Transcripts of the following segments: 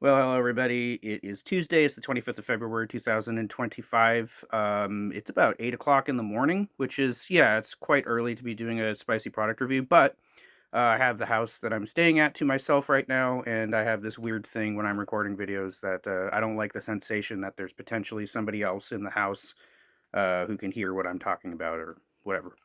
Well, hello everybody. It is Tuesday. It's the 25th of February, 2025. It's about 8 o'clock in the morning, which is, yeah, it's quite early to be doing a spicy product review, but I have the house that I'm staying at to myself right now, and I have this weird thing when I'm recording videos that I don't like the sensation that there's potentially somebody else in the house who can hear what I'm talking about or whatever.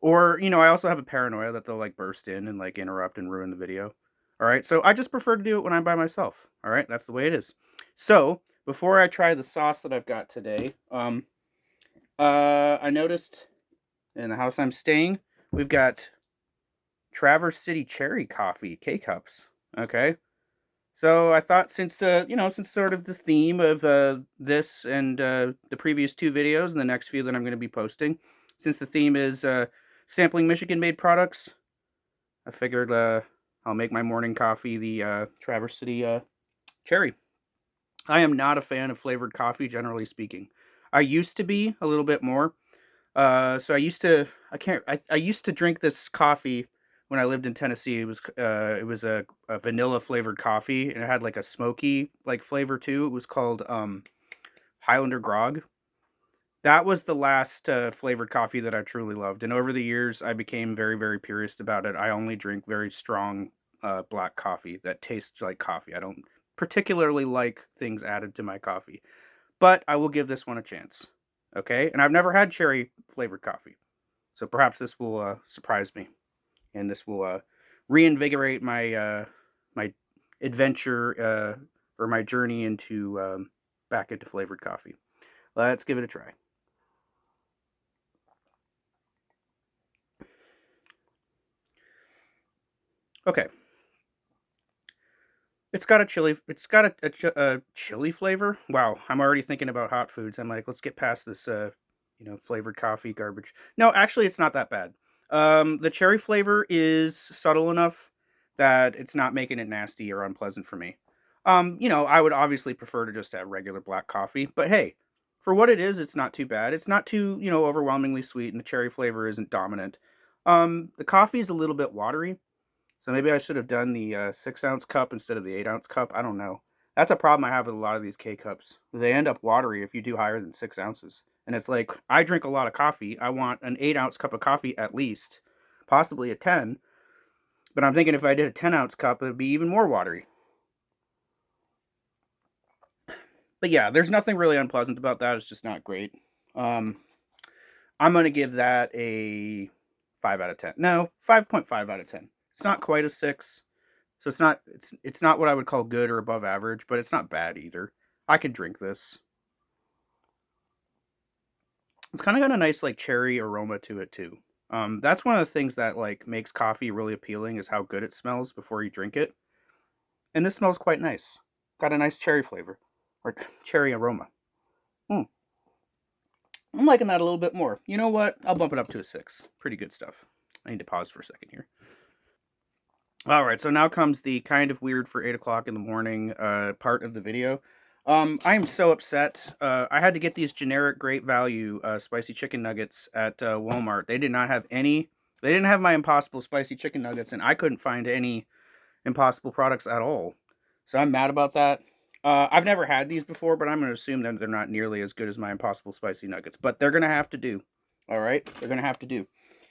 Or, I also have a paranoia that they'll like burst in and like interrupt and ruin the video. All right. So I just prefer to do it when I'm by myself. All right. That's the way it is. So before I try the sauce that I've got today, I noticed in the house I'm staying, we've got Traverse City Cherry Coffee K-Cups. Okay. So I thought since sort of the theme of this and the previous two videos and the next few that I'm going to be posting, since the theme is sampling Michigan-made products, I figured I'll make my morning coffee the Traverse City Cherry. I am not a fan of flavored coffee, generally speaking. I used to be a little bit more. So I used to I can't I used to drink this coffee when I lived in Tennessee. It was a vanilla flavored coffee and it had like a smoky like flavor too. It was called Highlander Grog. That was the last flavored coffee that I truly loved. And over the years, I became very, very purist about it. I only drink very strong black coffee that tastes like coffee. I don't particularly like things added to my coffee, but I will give this one a chance. Okay, and I've never had cherry flavored coffee, so perhaps this will surprise me, and this will reinvigorate my adventure or my journey into back into flavored coffee. Let's give it a try. Okay, it's got a chili flavor. Wow, I'm already thinking about hot foods. I'm like, let's get past this flavored coffee garbage. No, actually it's not that bad. The cherry flavor is subtle enough that it's not making it nasty or unpleasant for me. I would obviously prefer to just have regular black coffee, but hey, for what it is, it's not too bad. It's not too, overwhelmingly sweet and the cherry flavor isn't dominant. The coffee is a little bit watery, so maybe I should have done the 6 ounce cup instead of the 8 ounce cup. I don't know. That's a problem I have with a lot of these K cups. They end up watery if you do higher than 6 ounces. And it's like, I drink a lot of coffee. I want an 8 ounce cup of coffee at least, possibly a 10. But I'm thinking if I did a 10 ounce cup, it would be even more watery. But yeah, there's nothing really unpleasant about that. It's just not great. Um, I'm going to give that a 5 out of 10. No, 5.5 out of 10. It's not quite a 6. So it's not what I would call good or above average, but it's not bad either. I can drink this. It's kind of got a nice like cherry aroma to it too. That's one of the things that like makes coffee really appealing is how good it smells before you drink it. And this smells quite nice. Got a nice cherry flavor or cherry aroma. Hmm. I'm liking that a little bit more. You know what? I'll bump it up to a 6. Pretty good stuff. I need to pause for a second here. All right, so now comes the kind of weird for 8 o'clock in the morning part of the video. I am so upset. I had to get these generic great value spicy chicken nuggets at Walmart. They did not have any. They didn't have my Impossible spicy chicken nuggets, and I couldn't find any Impossible products at all. So I'm mad about that. I've never had these before, but I'm going to assume that they're not nearly as good as my Impossible spicy nuggets. But they're going to have to do. All right, they're going to have to do.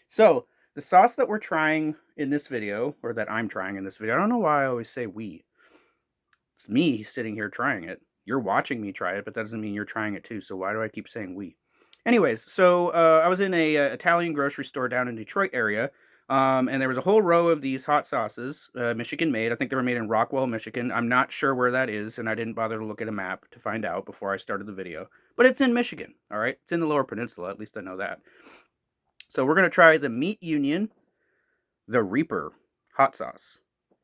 So the sauce that we're trying in this video, or that I'm trying in this video, I don't know why I always say we. It's me sitting here trying it. You're watching me try it, but that doesn't mean you're trying it too. So why do I keep saying we? Anyways, so I was in a Italian grocery store down in Detroit area, and there was a whole row of these hot sauces, Michigan made. I think they were made in Rockwell, Michigan. I'm not sure where that is, and I didn't bother to look at a map to find out before I started the video. But it's in Michigan, all right? It's in the Lower Peninsula, at least I know that. So we're going to try the Meat Union, the Reaper hot sauce.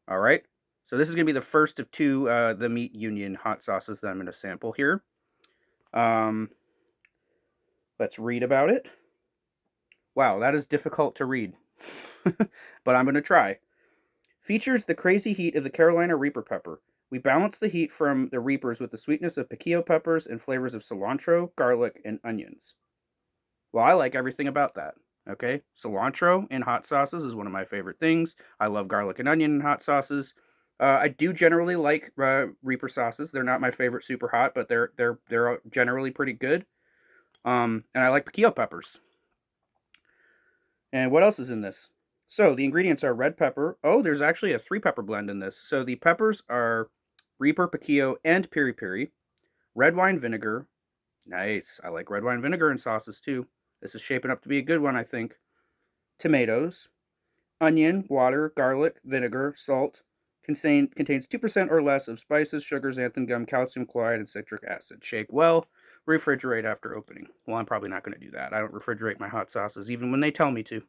All right. So this is going to be the first of two the Meat Union hot sauces that I'm going to sample here. Let's read about it. Wow, that is difficult to read, but I'm going to try. Features the crazy heat of the Carolina Reaper pepper. We balance the heat from the Reapers with the sweetness of piquillo peppers and flavors of cilantro, garlic, and onions. Well, I like everything about that. Okay, cilantro in hot sauces is one of my favorite things. I love garlic and onion in hot sauces. I do generally like Reaper sauces. They're not my favorite super hot, but they're generally pretty good. And I like piquillo peppers. And what else is in this? So the ingredients are red pepper. Oh, there's actually a 3 pepper blend in this. So the peppers are Reaper, piquillo, and piri piri. Red wine vinegar. Nice. I like red wine vinegar in sauces too. This is shaping up to be a good one, I think. Tomatoes, onion, water, garlic, vinegar, salt. Contains 2% or less of spices, sugars, xanthan gum, calcium chloride, and citric acid. Shake well. Refrigerate after opening. Well, I'm probably not going to do that. I don't refrigerate my hot sauces, even when they tell me to.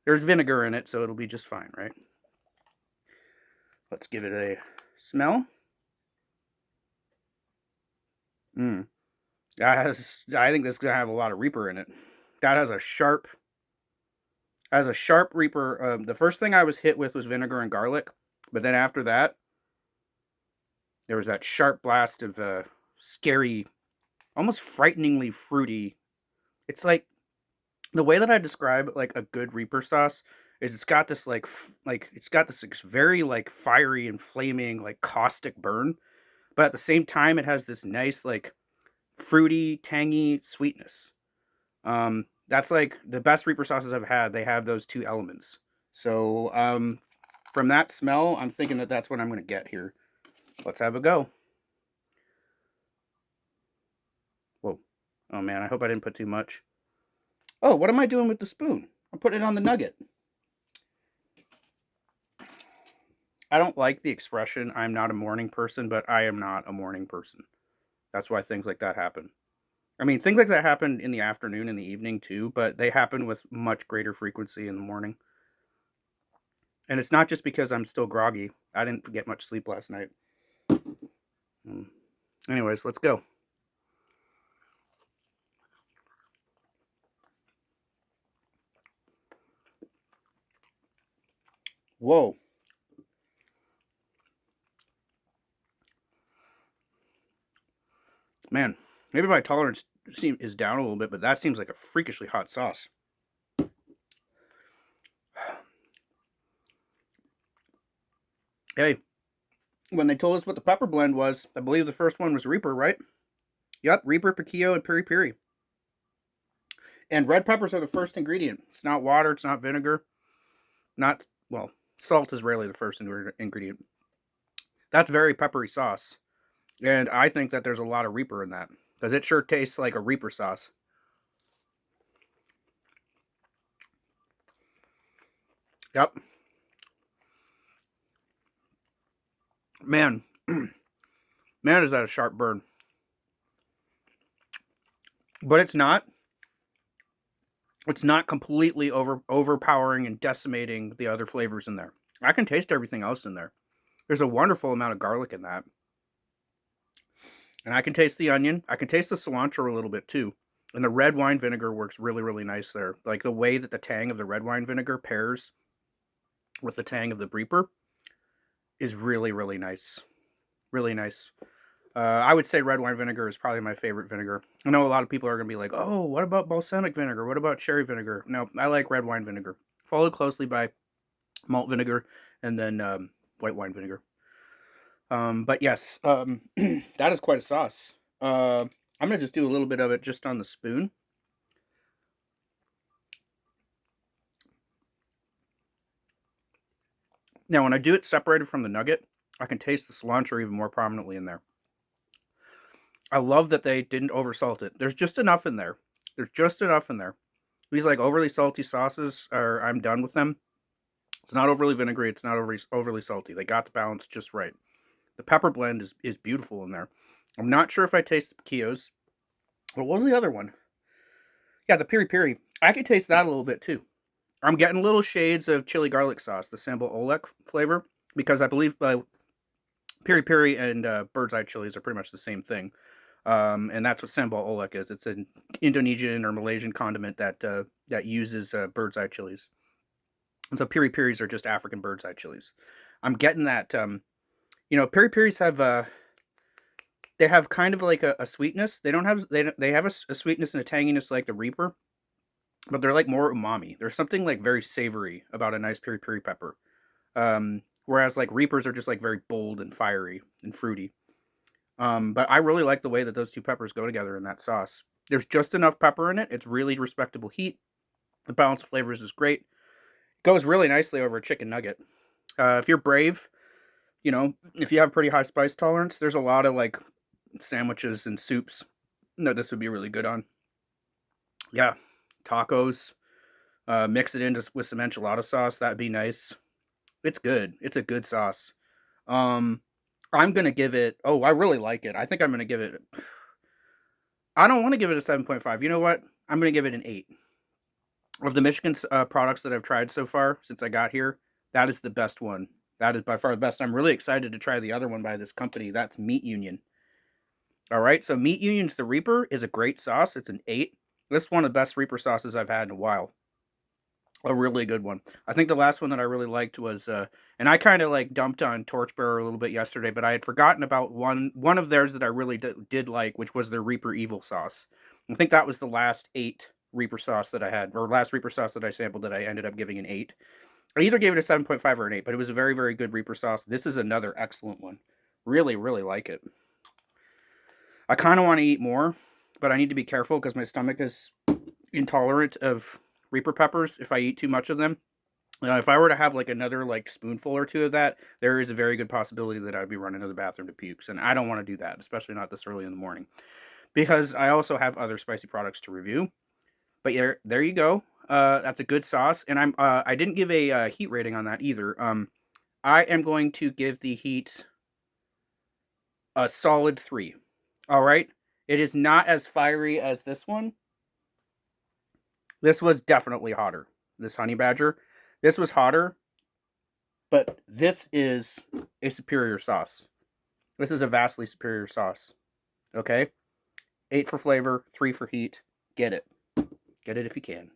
There's vinegar in it, so it'll be just fine, right? Let's give it a smell. Mmm. I think this is gonna have a lot of Reaper in it. That has a sharp Reaper. The first thing I was hit with was vinegar and garlic, but then after that, there was that sharp blast of scary, almost frighteningly fruity. It's like the way that I describe like a good Reaper sauce is it's got this it's got this very like fiery and flaming like caustic burn, but at the same time it has this nice like fruity, tangy sweetness. That's like the best Reaper sauces I've had. They have those two elements. So from that smell, I'm thinking that that's what I'm going to get here. Let's have a go. Whoa. Oh man, I hope I didn't put too much. Oh, what am I doing with the spoon? I'm putting it on the nugget. I don't like the expression, I'm not a morning person, but I am not a morning person. That's why things like that happen. I mean, things like that happen in the afternoon and the evening too, but they happen with much greater frequency in the morning. And it's not just because I'm still groggy. I didn't get much sleep last night. Anyways, let's go. Whoa. Man, maybe my tolerance is down a little bit, but that seems like a freakishly hot sauce. Hey, when they told us what the pepper blend was, I believe the first one was Reaper, right? Yep, Reaper, piquillo, and piri piri. And red peppers are the first ingredient. It's not water, it's not vinegar. Not, well, salt is rarely the first ingredient. That's very peppery sauce. And I think that there's a lot of Reaper in that. Because it sure tastes like a Reaper sauce. Yep. Man. Man, is that a sharp burn. But it's not. It's not completely overpowering and decimating the other flavors in there. I can taste everything else in there. There's a wonderful amount of garlic in that. And I can taste the onion. I can taste the cilantro a little bit too. And the red wine vinegar works really, really nice there. Like the way that the tang of the red wine vinegar pairs with the tang of the Reaper is really, really nice. Really nice. I would say red wine vinegar is probably my favorite vinegar. I know a lot of people are going to be like, oh, what about balsamic vinegar? What about cherry vinegar? No, I like red wine vinegar. Followed closely by malt vinegar and then white wine vinegar. But yes, that is quite a sauce. I'm going to just do a little bit of it just on the spoon. Now, when I do it separated from the nugget, I can taste the cilantro even more prominently in there. I love that they didn't oversalt it. There's just enough in there. There's just enough in there. These like overly salty sauces are, I'm done with them. It's not overly vinegary. It's not overly salty. They got the balance just right. The pepper blend is beautiful in there. I'm not sure if I taste the piquillos. What was the other one? Yeah, the piri piri. I could taste that a little bit too. I'm getting little shades of chili garlic sauce, the sambal oelek flavor, because I believe piri piri and bird's eye chilies are pretty much the same thing. And that's what sambal oelek is. It's an Indonesian or Malaysian condiment that uses bird's eye chilies. And so piri piris are just African bird's eye chilies. I'm getting that. Piri piris have they have kind of like a sweetness. They don't have they have a sweetness and a tanginess like the Reaper, but they're like more umami. There's something like very savory about a nice piri piri pepper. whereas like Reapers are just like very bold and fiery and fruity. But I really like the way that those two peppers go together in that sauce. There's just enough pepper in it. It's really respectable heat. The balance of flavors is great. It goes really nicely over a chicken nugget. If you're brave, you know, if you have pretty high spice tolerance, there's a lot of like sandwiches and soups that this would be really good on. Yeah, tacos. Mix it in with some enchilada sauce. That'd be nice. It's good. It's a good sauce. Um, I'm gonna give it. Oh, I really like it. I think I'm gonna give it. I don't want to give it a 7.5. You know what? I'm gonna give it an 8. Of the Michigan products that I've tried so far since I got here, that is the best one. That is by far the best. I'm really excited to try the other one by this company. That's Meat Union. All right, so Meat Union's the Reaper is a great sauce. It's an 8. This is one of the best Reaper sauces I've had in a while. A really good one. I think the last one that I really liked was, and I kind of like dumped on Torchbearer a little bit yesterday, but I had forgotten about one of theirs that I really did like, which was their Reaper Evil sauce. I think that was the last 8 Reaper sauce that I had, or last Reaper sauce that I sampled that I ended up giving an 8. I either gave it a 7.5 or an 8, but it was a very, very good Reaper sauce. This is another excellent one. Really, really like it. I kind of want to eat more, but I need to be careful because my stomach is intolerant of Reaper peppers if I eat too much of them. If I were to have like another like spoonful or two of that, there is a very good possibility that I'd be running to the bathroom to pukes, and I don't want to do that, especially not this early in the morning, because I also have other spicy products to review. But there you go. That's a good sauce, and I didn't give a heat rating on that either. I am going to give the heat a solid 3. All right, it is not as fiery as this one. This was definitely hotter. This honey badger, this was hotter, but this is a superior sauce. This is a vastly superior sauce. Okay, 8 for flavor, 3 for heat. Get it if you can.